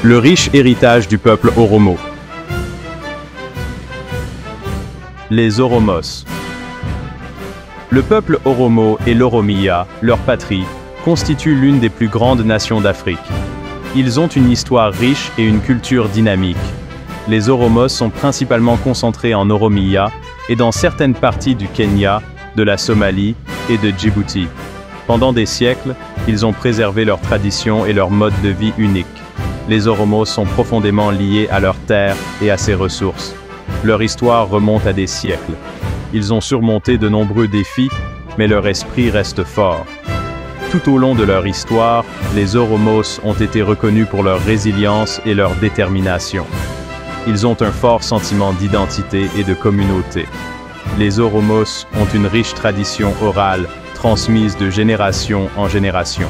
Le riche héritage du peuple Oromo. Les Oromos. Le peuple Oromo et l'Oromia, leur patrie, constituent l'une des plus grandes nations d'Afrique. Ils ont une histoire riche et une culture dynamique. Les Oromos sont principalement concentrés en Oromia et dans certaines parties du Kenya, de la Somalie et de Djibouti. Pendant des siècles, ils ont préservé leurs traditions et leur mode de vie unique. Les Oromos sont profondément liés à leur terre et à ses ressources. Leur histoire remonte à des siècles. Ils ont surmonté de nombreux défis, mais leur esprit reste fort. Tout au long de leur histoire, les Oromos ont été reconnus pour leur résilience et leur détermination. Ils ont un fort sentiment d'identité et de communauté. Les Oromos ont une riche tradition orale, transmise de génération en génération.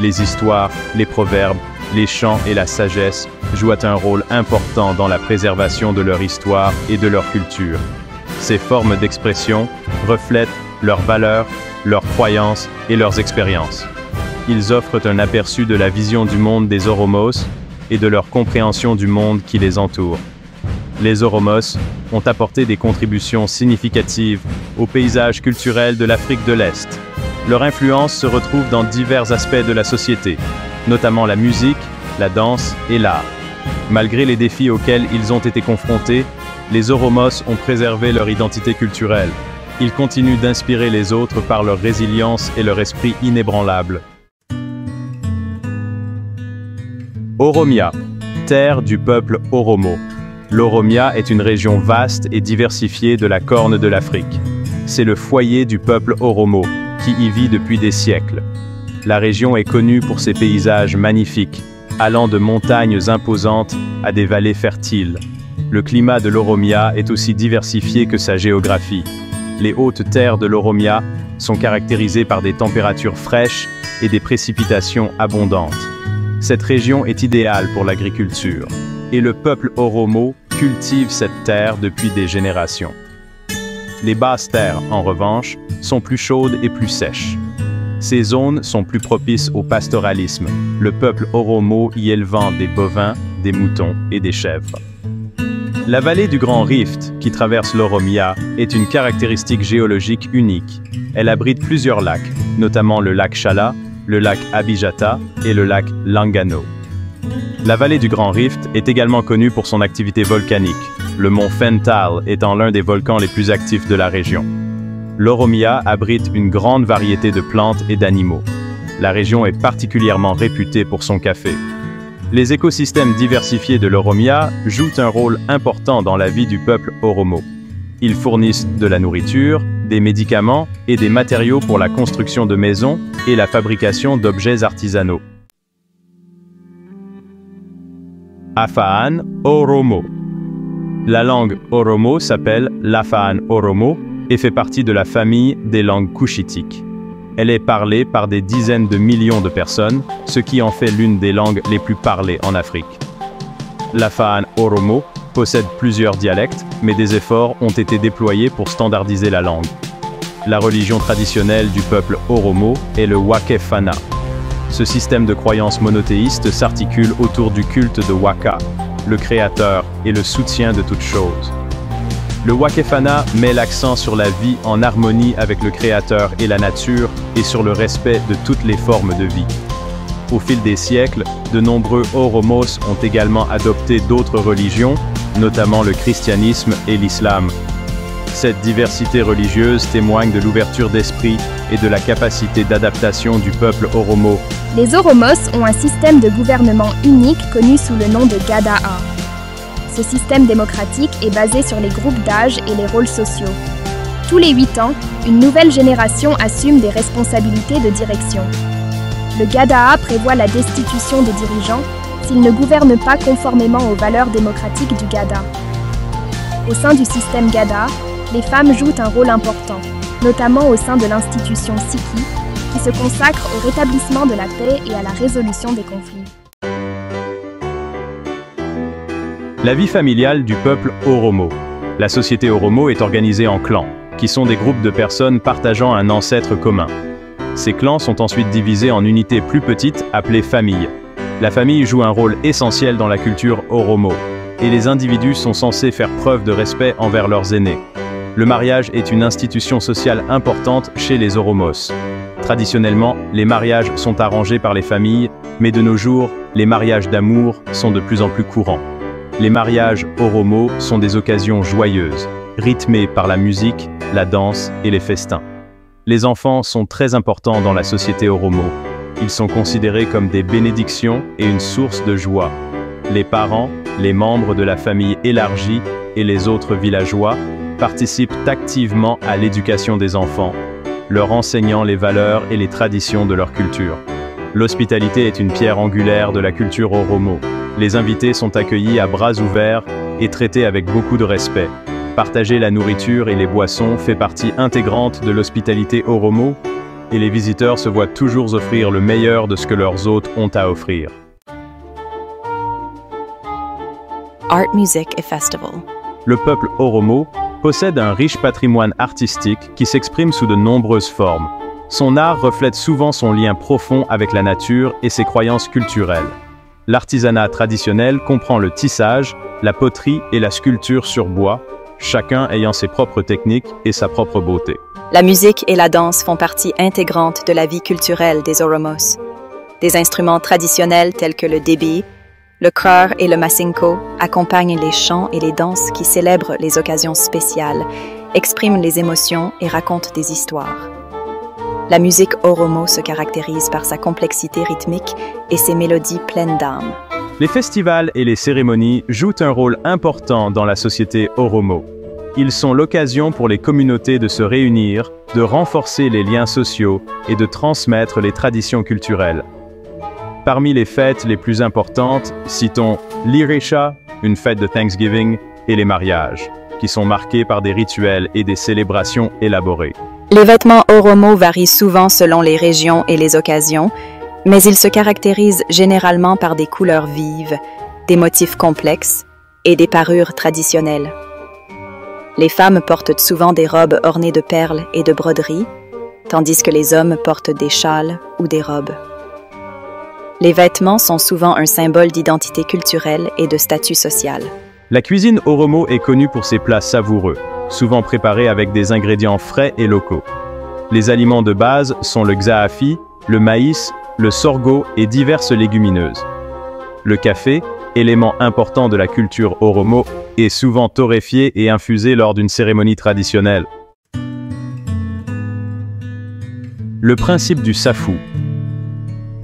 Les histoires, les proverbes, les chants et la sagesse jouent un rôle important dans la préservation de leur histoire et de leur culture. Ces formes d'expression reflètent leurs valeurs, leurs croyances et leurs expériences. Ils offrent un aperçu de la vision du monde des Oromos et de leur compréhension du monde qui les entoure. Les Oromos ont apporté des contributions significatives au paysage culturel de l'Afrique de l'Est. Leur influence se retrouve dans divers aspects de la société, notamment la musique, la danse et l'art. Malgré les défis auxquels ils ont été confrontés, les Oromos ont préservé leur identité culturelle. Ils continuent d'inspirer les autres par leur résilience et leur esprit inébranlable. Oromia, terre du peuple Oromo. L'Oromia est une région vaste et diversifiée de la Corne de l'Afrique. C'est le foyer du peuple Oromo, qui y vit depuis des siècles. La région est connue pour ses paysages magnifiques, allant de montagnes imposantes à des vallées fertiles. Le climat de l'Oromia est aussi diversifié que sa géographie. Les hautes terres de l'Oromia sont caractérisées par des températures fraîches et des précipitations abondantes. Cette région est idéale pour l'agriculture, et le peuple Oromo cultive cette terre depuis des générations. Les basses terres, en revanche, sont plus chaudes et plus sèches. Ces zones sont plus propices au pastoralisme, le peuple Oromo y élevant des bovins, des moutons et des chèvres. La vallée du Grand Rift, qui traverse l'Oromia, est une caractéristique géologique unique. Elle abrite plusieurs lacs, notamment le lac Chala, le lac Abijata et le lac Langano. La vallée du Grand Rift est également connue pour son activité volcanique, le mont Fental étant l'un des volcans les plus actifs de la région. L'Oromia abrite une grande variété de plantes et d'animaux. La région est particulièrement réputée pour son café. Les écosystèmes diversifiés de l'Oromia jouent un rôle important dans la vie du peuple Oromo. Ils fournissent de la nourriture, des médicaments et des matériaux pour la construction de maisons et la fabrication d'objets artisanaux. Afaan Oromo. La langue Oromo s'appelle l'Afaan Oromo et fait partie de la famille des langues couchitiques. Elle est parlée par des dizaines de millions de personnes, ce qui en fait l'une des langues les plus parlées en Afrique. L'Afaan Oromo possède plusieurs dialectes, mais des efforts ont été déployés pour standardiser la langue. La religion traditionnelle du peuple Oromo est le Wakefana. Ce système de croyances monothéistes s'articule autour du culte de Waka, le créateur et le soutien de toutes choses. Le Wakefana met l'accent sur la vie en harmonie avec le créateur et la nature et sur le respect de toutes les formes de vie. Au fil des siècles, de nombreux Oromos ont également adopté d'autres religions, notamment le christianisme et l'islam. Cette diversité religieuse témoigne de l'ouverture d'esprit et de la capacité d'adaptation du peuple Oromo. Les Oromos ont un système de gouvernement unique connu sous le nom de Gadaa. Ce système démocratique est basé sur les groupes d'âge et les rôles sociaux. Tous les 8 ans, une nouvelle génération assume des responsabilités de direction. Le Gadaa prévoit la destitution des dirigeants s'ils ne gouvernent pas conformément aux valeurs démocratiques du Gada. Au sein du système Gada, les femmes jouent un rôle important, notamment au sein de l'institution Siki, qui se consacre au rétablissement de la paix et à la résolution des conflits. La vie familiale du peuple Oromo. La société Oromo est organisée en clans, qui sont des groupes de personnes partageant un ancêtre commun. Ces clans sont ensuite divisés en unités plus petites appelées familles. La famille joue un rôle essentiel dans la culture Oromo, et les individus sont censés faire preuve de respect envers leurs aînés. Le mariage est une institution sociale importante chez les Oromos. Traditionnellement, les mariages sont arrangés par les familles, mais de nos jours, les mariages d'amour sont de plus en plus courants. Les mariages Oromo sont des occasions joyeuses, rythmées par la musique, la danse et les festins. Les enfants sont très importants dans la société Oromo. Ils sont considérés comme des bénédictions et une source de joie. Les parents, les membres de la famille élargie et les autres villageois participent activement à l'éducation des enfants, leur enseignant les valeurs et les traditions de leur culture. L'hospitalité est une pierre angulaire de la culture Oromo. Les invités sont accueillis à bras ouverts et traités avec beaucoup de respect. Partager la nourriture et les boissons fait partie intégrante de l'hospitalité Oromo, et les visiteurs se voient toujours offrir le meilleur de ce que leurs hôtes ont à offrir. Art, music et festival. Le peuple Oromo possède un riche patrimoine artistique qui s'exprime sous de nombreuses formes. Son art reflète souvent son lien profond avec la nature et ses croyances culturelles. L'artisanat traditionnel comprend le tissage, la poterie et la sculpture sur bois, chacun ayant ses propres techniques et sa propre beauté. La musique et la danse font partie intégrante de la vie culturelle des Oromos. Des instruments traditionnels tels que le déby, le krur et le masinko accompagnent les chants et les danses qui célèbrent les occasions spéciales, expriment les émotions et racontent des histoires. La musique Oromo se caractérise par sa complexité rythmique et ses mélodies pleines d'âme. Les festivals et les cérémonies jouent un rôle important dans la société Oromo. Ils sont l'occasion pour les communautés de se réunir, de renforcer les liens sociaux et de transmettre les traditions culturelles. Parmi les fêtes les plus importantes, citons l'Irisha, une fête de Thanksgiving, et les mariages, qui sont marqués par des rituels et des célébrations élaborées. Les vêtements Oromo varient souvent selon les régions et les occasions, mais ils se caractérisent généralement par des couleurs vives, des motifs complexes et des parures traditionnelles. Les femmes portent souvent des robes ornées de perles et de broderies, tandis que les hommes portent des châles ou des robes. Les vêtements sont souvent un symbole d'identité culturelle et de statut social. La cuisine Oromo est connue pour ses plats savoureux, souvent préparés avec des ingrédients frais et locaux. Les aliments de base sont le xaafi, le maïs, le sorgho et diverses légumineuses. Le café, élément important de la culture Oromo, est souvent torréfié et infusé lors d'une cérémonie traditionnelle. Le principe du safu.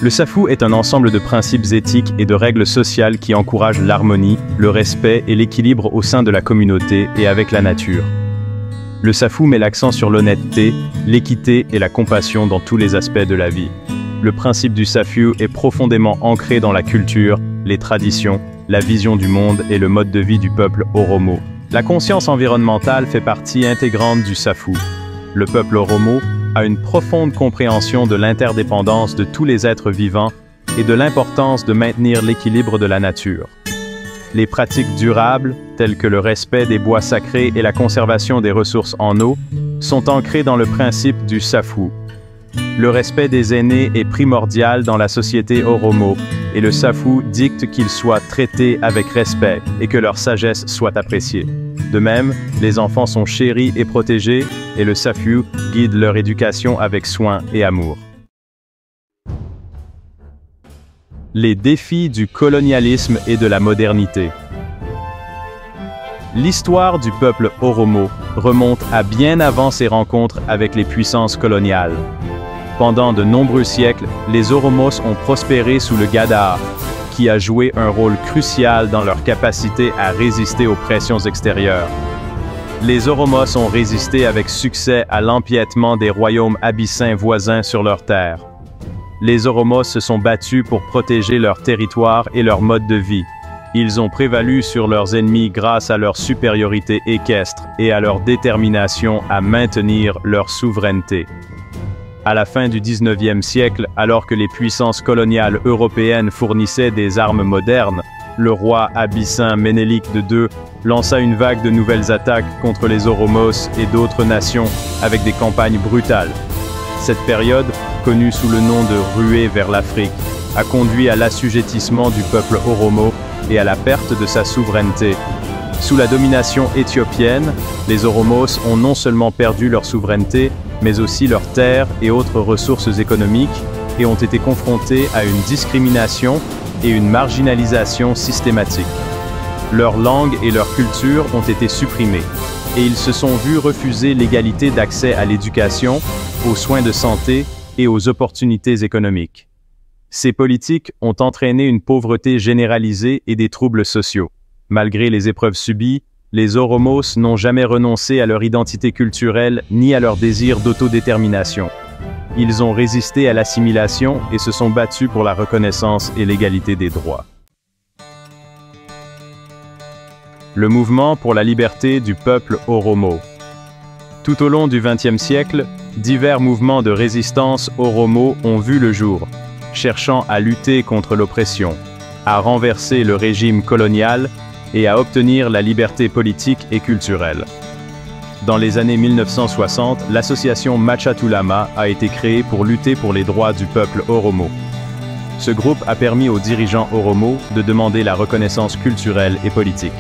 Le safu est un ensemble de principes éthiques et de règles sociales qui encouragent l'harmonie, le respect et l'équilibre au sein de la communauté et avec la nature. Le safu met l'accent sur l'honnêteté, l'équité et la compassion dans tous les aspects de la vie. Le principe du safu est profondément ancré dans la culture, les traditions, la vision du monde et le mode de vie du peuple Oromo. La conscience environnementale fait partie intégrante du safu. Le peuple Oromo a une profonde compréhension de l'interdépendance de tous les êtres vivants et de l'importance de maintenir l'équilibre de la nature. Les pratiques durables, telles que le respect des bois sacrés et la conservation des ressources en eau, sont ancrées dans le principe du safu. Le respect des aînés est primordial dans la société Oromo, et le safu dicte qu'ils soient traités avec respect et que leur sagesse soit appréciée. De même, les enfants sont chéris et protégés, et le safu guide leur éducation avec soin et amour. Les défis du colonialisme et de la modernité. L'histoire du peuple Oromo remonte à bien avant ses rencontres avec les puissances coloniales. Pendant de nombreux siècles, les Oromos ont prospéré sous le Gada'a, qui a joué un rôle crucial dans leur capacité à résister aux pressions extérieures. Les Oromos ont résisté avec succès à l'empiètement des royaumes abyssins voisins sur leurs terres. Les Oromos se sont battus pour protéger leur territoire et leur mode de vie. Ils ont prévalu sur leurs ennemis grâce à leur supériorité équestre et à leur détermination à maintenir leur souveraineté. À la fin du 19e siècle, alors que les puissances coloniales européennes fournissaient des armes modernes, le roi abyssin Ménélique II lança une vague de nouvelles attaques contre les Oromos et d'autres nations avec des campagnes brutales. Cette période, connue sous le nom de ruée vers l'Afrique, a conduit à l'assujettissement du peuple Oromo et à la perte de sa souveraineté. Sous la domination éthiopienne, les Oromos ont non seulement perdu leur souveraineté, mais aussi leurs terres et autres ressources économiques, et ont été confrontés à une discrimination et une marginalisation systématique. Leur langue et leur culture ont été supprimées, et ils se sont vus refuser l'égalité d'accès à l'éducation, aux soins de santé et aux opportunités économiques. Ces politiques ont entraîné une pauvreté généralisée et des troubles sociaux. Malgré les épreuves subies, les Oromos n'ont jamais renoncé à leur identité culturelle ni à leur désir d'autodétermination. Ils ont résisté à l'assimilation et se sont battus pour la reconnaissance et l'égalité des droits. Le mouvement pour la liberté du peuple Oromo. Tout au long du XXe siècle, divers mouvements de résistance Oromo ont vu le jour, cherchant à lutter contre l'oppression, à renverser le régime colonial et à obtenir la liberté politique et culturelle. Dans les années 1960, l'association Machatulama a été créée pour lutter pour les droits du peuple Oromo. Ce groupe a permis aux dirigeants Oromo de demander la reconnaissance culturelle et politique.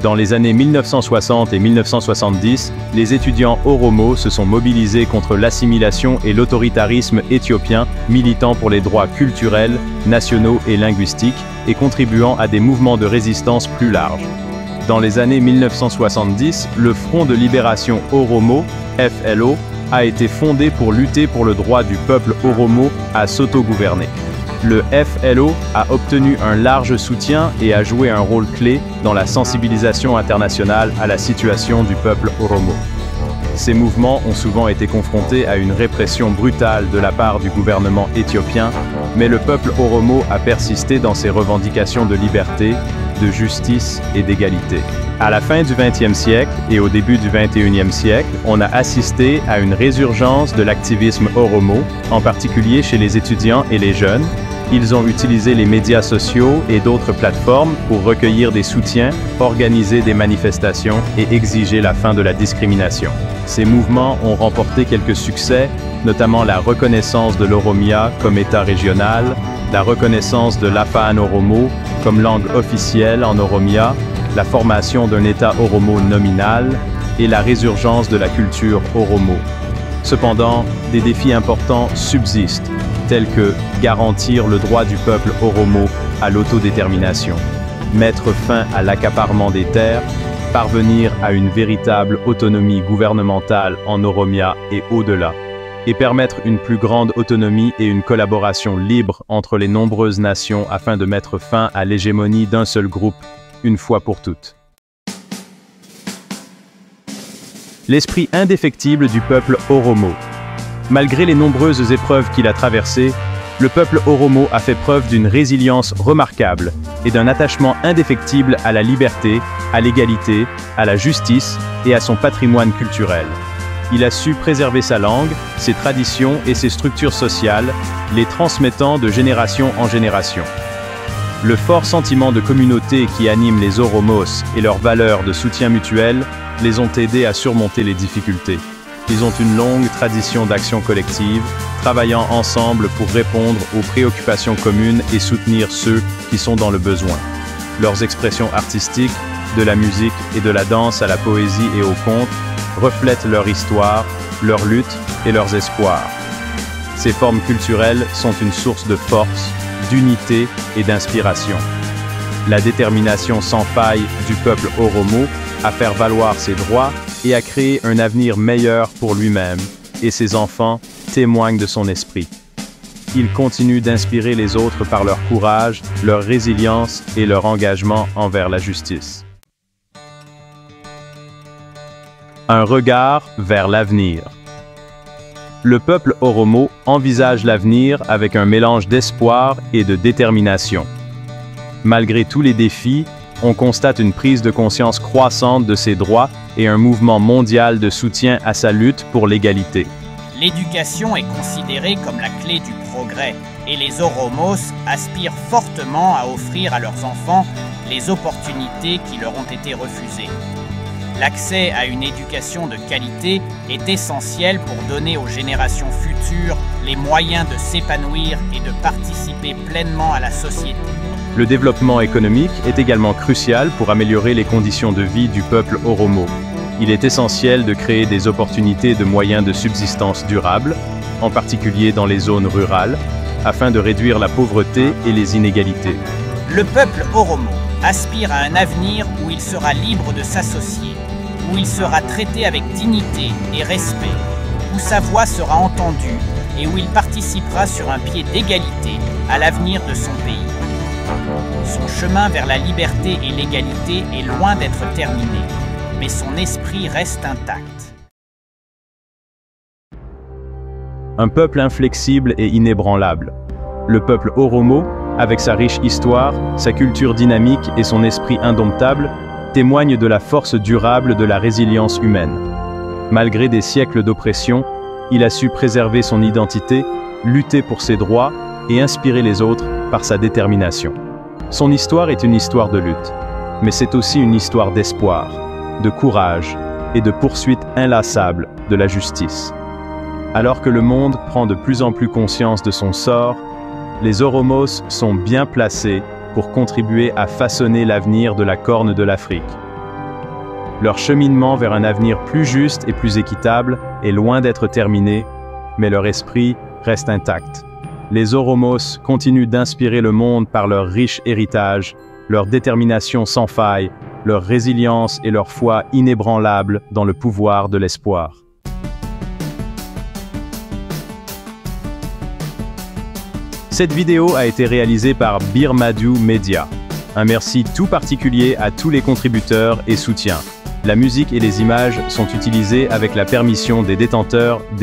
Dans les années 1960 et 1970, les étudiants Oromo se sont mobilisés contre l'assimilation et l'autoritarisme éthiopien, militant pour les droits culturels, nationaux et linguistiques, et contribuant à des mouvements de résistance plus larges. Dans les années 1970, le Front de libération Oromo, FLO, a été fondé pour lutter pour le droit du peuple Oromo à s'autogouverner. Le FLO a obtenu un large soutien et a joué un rôle clé dans la sensibilisation internationale à la situation du peuple Oromo. Ces mouvements ont souvent été confrontés à une répression brutale de la part du gouvernement éthiopien, mais le peuple Oromo a persisté dans ses revendications de liberté, de justice et d'égalité. À la fin du XXe siècle et au début du XXIe siècle, on a assisté à une résurgence de l'activisme Oromo, en particulier chez les étudiants et les jeunes. Ils ont utilisé les médias sociaux et d'autres plateformes pour recueillir des soutiens, organiser des manifestations et exiger la fin de la discrimination. Ces mouvements ont remporté quelques succès, notamment la reconnaissance de l'Oromia comme État régional, la reconnaissance de l'Afaan Oromo comme langue officielle en Oromia, la formation d'un État Oromo nominal et la résurgence de la culture Oromo. Cependant, des défis importants subsistent, tels que garantir le droit du peuple Oromo à l'autodétermination, mettre fin à l'accaparement des terres, parvenir à une véritable autonomie gouvernementale en Oromia et au-delà, et permettre une plus grande autonomie et une collaboration libre entre les nombreuses nations afin de mettre fin à l'hégémonie d'un seul groupe, une fois pour toutes. L'esprit indéfectible du peuple Oromo. Malgré les nombreuses épreuves qu'il a traversées, le peuple Oromo a fait preuve d'une résilience remarquable et d'un attachement indéfectible à la liberté, à l'égalité, à la justice et à son patrimoine culturel. Il a su préserver sa langue, ses traditions et ses structures sociales, les transmettant de génération en génération. Le fort sentiment de communauté qui anime les Oromos et leurs valeurs de soutien mutuel les ont aidés à surmonter les difficultés. Ils ont une longue tradition d'action collective, travaillant ensemble pour répondre aux préoccupations communes et soutenir ceux qui sont dans le besoin. Leurs expressions artistiques, de la musique et de la danse à la poésie et au conte, reflètent leur histoire, leur lutte et leurs espoirs. Ces formes culturelles sont une source de force, d'unité et d'inspiration. La détermination sans faille du peuple Oromo à faire valoir ses droits et à créer un avenir meilleur pour lui-même et ses enfants témoignent de son esprit. Il continue d'inspirer les autres par leur courage, leur résilience et leur engagement envers la justice. Un regard vers l'avenir. Le peuple Oromo envisage l'avenir avec un mélange d'espoir et de détermination. Malgré tous les défis, on constate une prise de conscience croissante de ses droits et un mouvement mondial de soutien à sa lutte pour l'égalité. L'éducation est considérée comme la clé du progrès et les Oromos aspirent fortement à offrir à leurs enfants les opportunités qui leur ont été refusées. L'accès à une éducation de qualité est essentiel pour donner aux générations futures les moyens de s'épanouir et de participer pleinement à la société. Le développement économique est également crucial pour améliorer les conditions de vie du peuple Oromo. Il est essentiel de créer des opportunités de moyens de subsistance durables, en particulier dans les zones rurales, afin de réduire la pauvreté et les inégalités. Le peuple Oromo aspire à un avenir où il sera libre de s'associer, où il sera traité avec dignité et respect, où sa voix sera entendue et où il participera sur un pied d'égalité à l'avenir de son pays. Son chemin vers la liberté et l'égalité est loin d'être terminé, mais son esprit reste intact. Un peuple inflexible et inébranlable. Le peuple Oromo, avec sa riche histoire, sa culture dynamique et son esprit indomptable, témoigne de la force durable de la résilience humaine. Malgré des siècles d'oppression, il a su préserver son identité, lutter pour ses droits et inspirer les autres par sa détermination. Son histoire est une histoire de lutte, mais c'est aussi une histoire d'espoir, de courage et de poursuite inlassable de la justice. Alors que le monde prend de plus en plus conscience de son sort, les Oromos sont bien placés pour contribuer à façonner l'avenir de la Corne de l'Afrique. Leur cheminement vers un avenir plus juste et plus équitable est loin d'être terminé, mais leur esprit reste intact. Les Oromos continuent d'inspirer le monde par leur riche héritage, leur détermination sans faille, leur résilience et leur foi inébranlable dans le pouvoir de l'espoir. Cette vidéo a été réalisée par Birmadou Media. Un merci tout particulier à tous les contributeurs et soutiens. La musique et les images sont utilisées avec la permission des détenteurs des